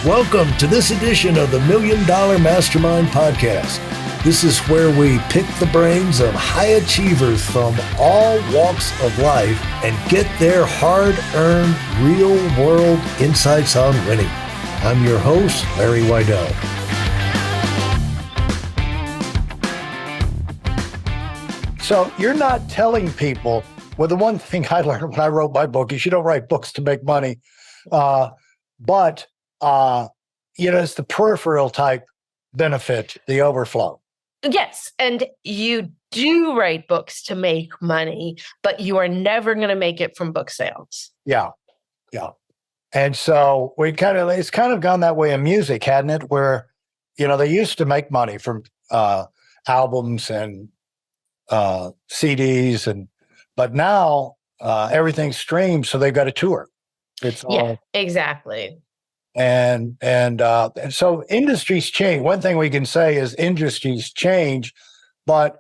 Welcome to this edition of the Million Dollar Mastermind podcast. This is where we pick the brains of high achievers from all walks of life and get their hard-earned, real-world insights on winning. I'm your host, Larry Weidel. So you're not telling people, well, the one thing I learned when I wrote my book is you don't write books to make money, but it's the peripheral type benefit, the overflow. Yes. And you do write books to make money, but you are never going to make it from book sales. Yeah. And so it's kind of gone that way in music, hadn't it? Where, they used to make money from albums and CDs, but now everything's streamed, so they've got a tour. Exactly. And so industries change. One thing we can say is industries change, but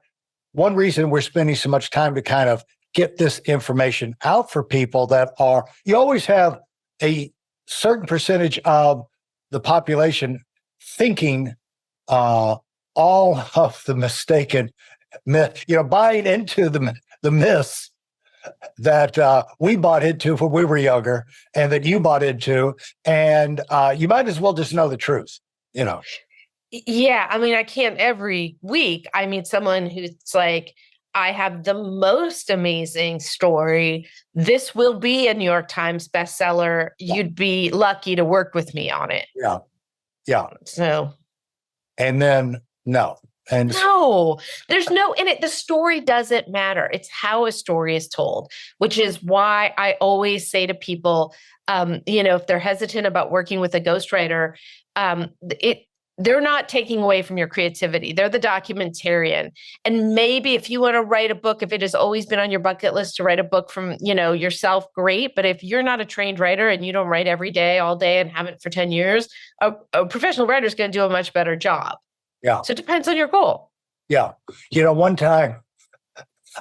one reason we're spending so much time to kind of get this information out for people you always have a certain percentage of the population thinking all of the mistaken myth, buying into the myths that we bought into when we were younger and that you bought into, and you might as well just know the truth, Yeah. I mean, I can't every week. I meet someone who's like, I have the most amazing story. This will be a New York Times bestseller. Yeah. You'd be lucky to work with me on it. Yeah. So. And then, no. And no, there's no in it. The story doesn't matter. It's how a story is told, which is why I always say to people, if they're hesitant about working with a ghostwriter, they're not taking away from your creativity. They're the documentarian. And maybe if you want to write a book, if it has always been on your bucket list to write a book from, yourself, great. But if you're not a trained writer and you don't write every day, all day, and haven't for 10 years, a professional writer is going to do a much better job. Yeah. So it depends on your goal. Yeah. One time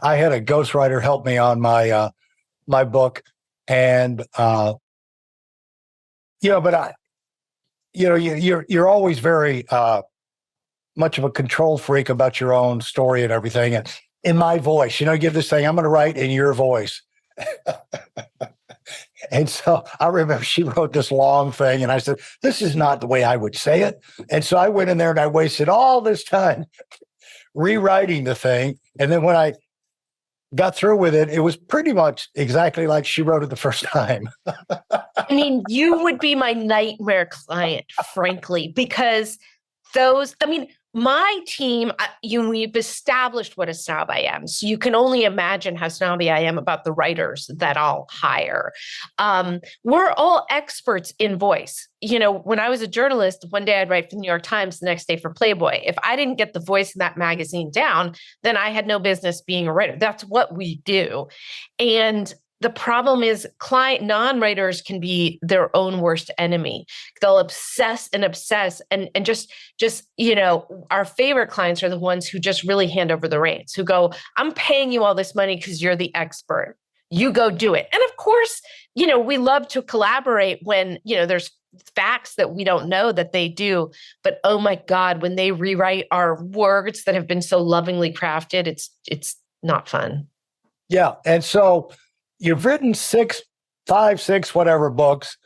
I had a ghostwriter help me on my my book, and you're always very much of a control freak about your own story and everything. And in my voice, give this thing, I'm going to write in your voice. And so I remember she wrote this long thing, and I said, this is not the way I would say it. And so I went in there and I wasted all this time rewriting the thing. And then when I got through with it, it was pretty much exactly like she wrote it the first time. I mean, you would be my nightmare client, frankly, because my team, we've established what a snob I am. So you can only imagine how snobby I am about the writers that I'll hire. We're all experts in voice. When I was a journalist, one day I'd write for the New York Times, the next day for Playboy. If I didn't get the voice in that magazine down, then I had no business being a writer. That's what we do. And the problem is non-writers can be their own worst enemy. They'll obsess and just, our favorite clients are the ones who just really hand over the reins, who go, I'm paying you all this money because you're the expert. You go do it. And of course, we love to collaborate when, there's facts that we don't know that they do. But oh my God, when they rewrite our words that have been so lovingly crafted, it's not fun. Yeah. And so you've written 5, 6, whatever books,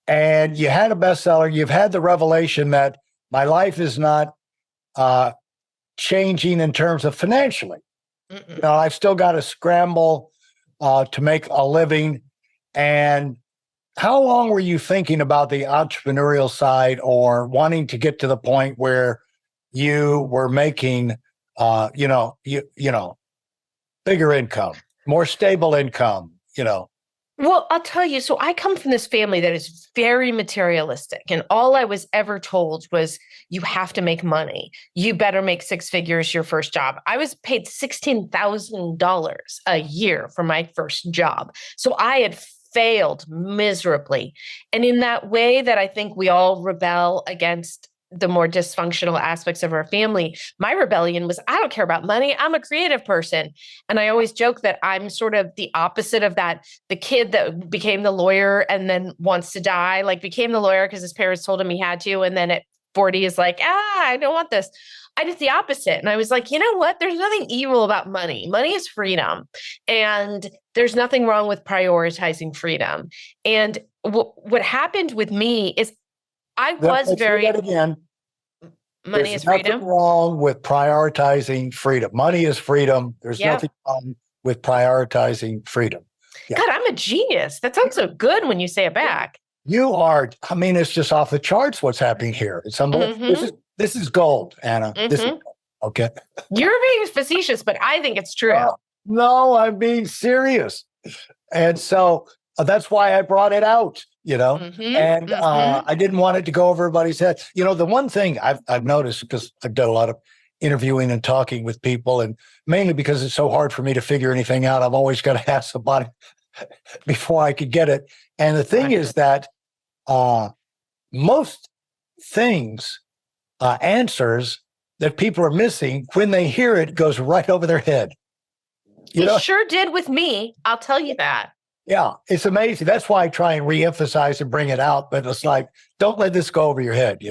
and you had a bestseller. You've had the revelation that my life is not changing in terms of financially. I've still got to scramble to make a living. And how long were you thinking about the entrepreneurial side, or wanting to get to the point where you were making, bigger income, more stable income? Well, I'll tell you. So I come from this family that is very materialistic. And all I was ever told was, you have to make money. You better make 6 figures your first job. I was paid $16,000 a year for my first job. So I had failed miserably. And in that way that I think we all rebel against the more dysfunctional aspects of our family, my rebellion was, I don't care about money. I'm a creative person. And I always joke that I'm sort of the opposite of that. The kid that became the lawyer and then wants to die, like became the lawyer because his parents told him he had to. And then at 40 is like, I don't want this. I did the opposite. And I was like, you know what? There's nothing evil about money. Money is freedom. And there's nothing wrong with prioritizing freedom. And what happened with me is I was very, again. money There's is freedom. nothing wrong with prioritizing freedom. Money is freedom. There's nothing wrong with prioritizing freedom. Yeah. God, I'm a genius. That sounds so good when you say it back. You are, I mean, it's just off the charts what's happening here. It's unbelievable. This is gold, Anna. This is gold. Okay. You're being facetious, but I think it's true. No, I'm being serious. And so that's why I brought it out, and I didn't want it to go over everybody's head. The one thing I've noticed, because I've done a lot of interviewing and talking with people, and mainly because it's so hard for me to figure anything out, I've always got to ask somebody before I could get it. And the thing is that most things, answers that people are missing, when they hear it, goes right over their head. It sure did with me. I'll tell you that. Yeah, it's amazing. That's why I try and reemphasize and bring it out. But it's like, don't let this go over your head,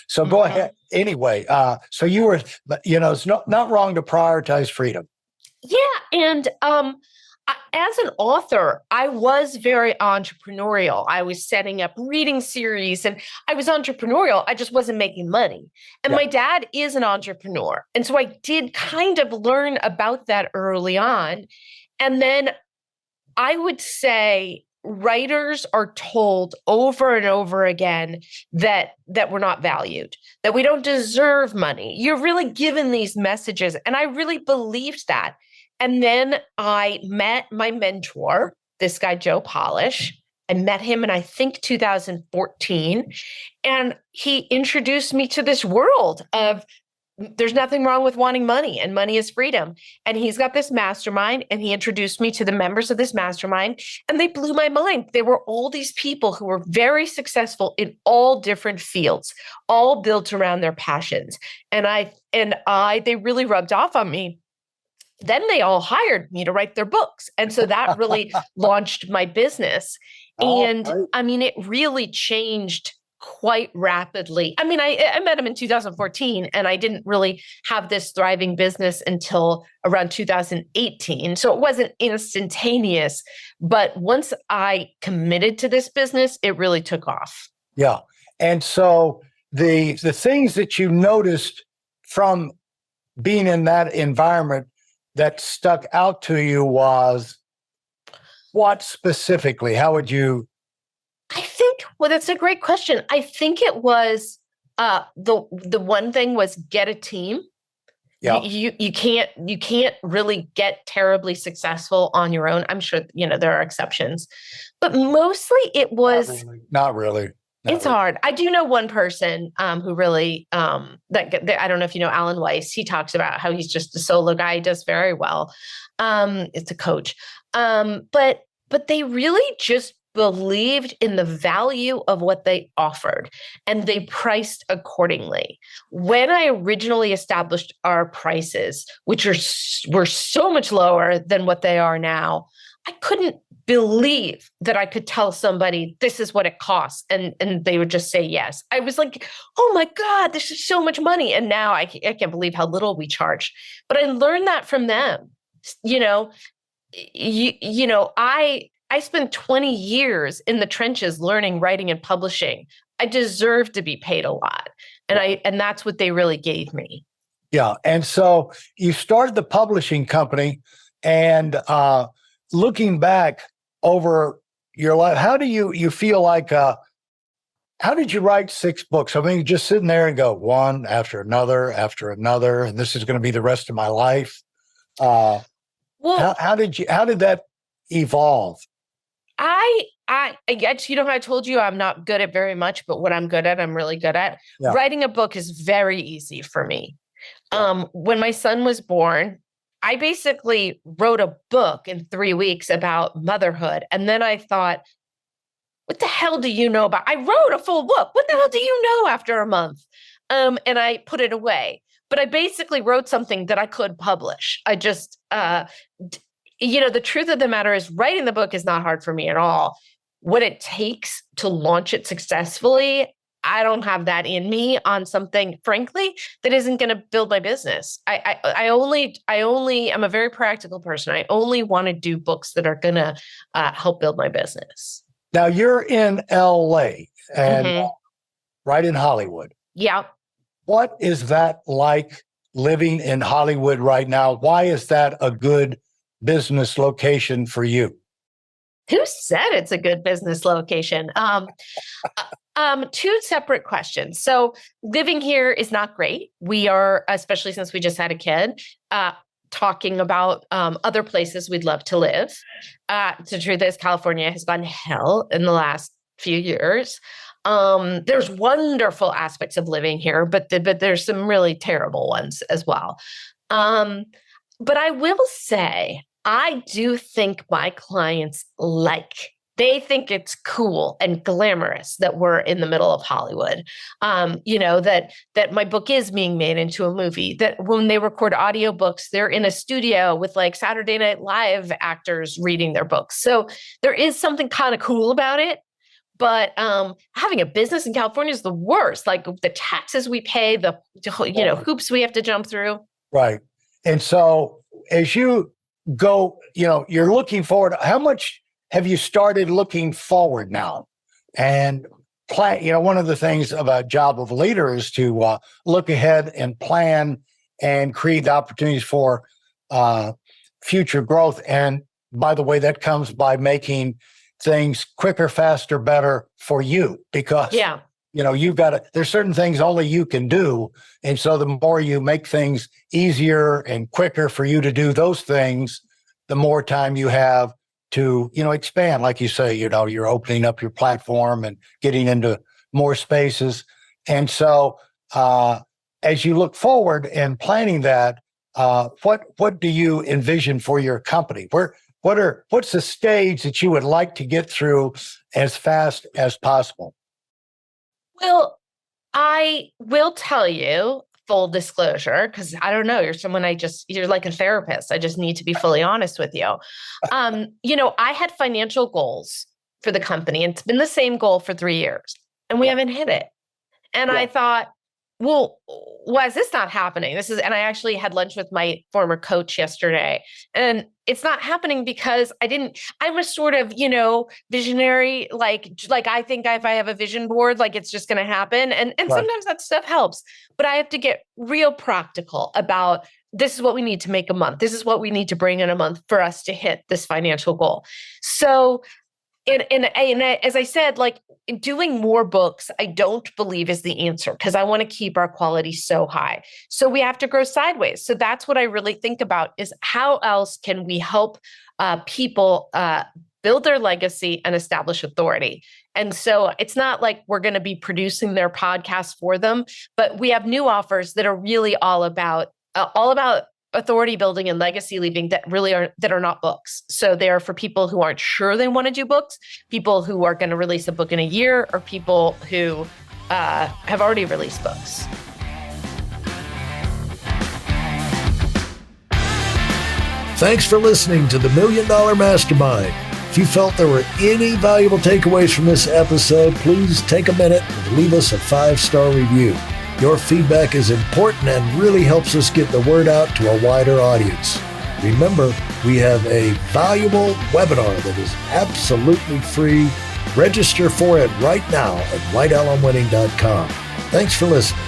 So go ahead. Anyway, so you were, it's not wrong to prioritize freedom. Yeah. And as an author, I was very entrepreneurial. I was setting up reading series and I was entrepreneurial. I just wasn't making money. And my dad is an entrepreneur. And so I did kind of learn about that early on. And then I would say writers are told over and over again that we're not valued, that we don't deserve money. You're really given these messages. And I really believed that. And then I met my mentor, this guy, Joe Polish. I met him in, I think, 2014. And he introduced me to this world of there's nothing wrong with wanting money, and money is freedom. And he's got this mastermind, and he introduced me to the members of this mastermind, and they blew my mind. They were all these people who were very successful in all different fields, all built around their passions. And they really rubbed off on me. Then they all hired me to write their books. And so that really launched my business. And I mean, it really changed quite rapidly. I mean, I met him in 2014 and I didn't really have this thriving business until around 2018. So it wasn't instantaneous, but once I committed to this business, it really took off. Yeah. And so the things that you noticed from being in that environment that stuck out to you was what specifically? How would you? I think, well, that's a great question. I think it was the one thing was get a team. Yeah. You can't really get terribly successful on your own. I'm sure, there are exceptions, but mostly it was not really. It's hard. I do know one person who really, I don't know if you know Alan Weiss. He talks about how he's just a solo guy. He does very well. It's a coach. But they really just believed in the value of what they offered and they priced accordingly. When I originally established our prices, which were so much lower than what they are now, I couldn't believe that I could tell somebody this is what it costs and they would just say yes. I was like, oh my God, this is so much money. And now I can't believe how little we charge. But I learned that from them. I spent 20 years in the trenches learning, writing, and publishing. I deserve to be paid a lot. And that's what they really gave me. Yeah. And so you started the publishing company and looking back over your life, how do you feel like, how did you write 6 books? I mean, just sitting there and go one after another, and this is going to be the rest of my life. How did that evolve? I guess, how I told you I'm not good at very much, but what I'm good at, I'm really good at. Yeah. Writing a book is very easy for me. When my son was born, I basically wrote a book in 3 weeks about motherhood. And then I thought, what the hell do you know about? I wrote a full book. What the hell do you know after a month? and I put it away. But I basically wrote something that I could publish. I just, the truth of the matter is writing the book is not hard for me at all. What it takes to launch it successfully, I don't have that in me on something, frankly, that isn't going to build my business. I only am a very practical person. I only want to do books that are going to help build my business. Now you're in LA and Mhm. right in Hollywood. Yeah. What is that like living in Hollywood right now? Why is that a good business location for you? Who said it's a good business location? Two separate questions. So living here is not great. We are, especially since we just had a kid, talking about other places we'd love to live. The truth is California has gone to hell in the last few years. There's wonderful aspects of living here, but there's some really terrible ones as well. But I will say, I do think my clients they think it's cool and glamorous that we're in the middle of Hollywood. That my book is being made into a movie, that when they record audiobooks, they're in a studio with like Saturday Night Live actors reading their books. So there is something kind of cool about it. But having a business in California is the worst. Like the taxes we pay, the hoops we have to jump through. Right. And so as you go, you're looking forward. How much have you started looking forward now? And plan, one of the things of a job of a leader is to look ahead and plan and create the opportunities for future growth. And by the way, that comes by making things quicker, faster, better for you, because you've got to, there's certain things only you can do. And so the more you make things easier and quicker for you to do those things, the more time you have to, expand. Like you say, you're opening up your platform and getting into more spaces. And so as you look forward and planning that, what do you envision for your company? What's the stage that you would like to get through as fast as possible? Well, I will tell you, full disclosure, because I don't know, you're like a therapist. I just need to be fully honest with you. I had financial goals for the company, and it's been the same goal for 3 years, and we haven't hit it. And I thought, well, why is this not happening? And I actually had lunch with my former coach yesterday, and it's not happening because I'm a sort of, visionary, like I think if I have a vision board, like it's just going to happen. And sometimes that stuff helps, but I have to get real practical about this is what we need to make a month. This is what we need to bring in a month for us to hit this financial goal. So And as I said, like doing more books, I don't believe is the answer because I want to keep our quality so high. So we have to grow sideways. So that's what I really think about is how else can we help people build their legacy and establish authority. And so it's not like we're going to be producing their podcast for them, but we have new offers that are really all about authority building and legacy leaving that are not books. So they're for people who aren't sure they want to do books, people who are going to release a book in a year, or people who have already released books. Thanks for listening to the Million Dollar Mastermind. If you felt there were any valuable takeaways from this episode, please take a minute and leave us a 5-star review. Your feedback is important and really helps us get the word out to a wider audience. Remember, we have a valuable webinar that is absolutely free. Register for it right now at weidelonwinning.com. Thanks for listening.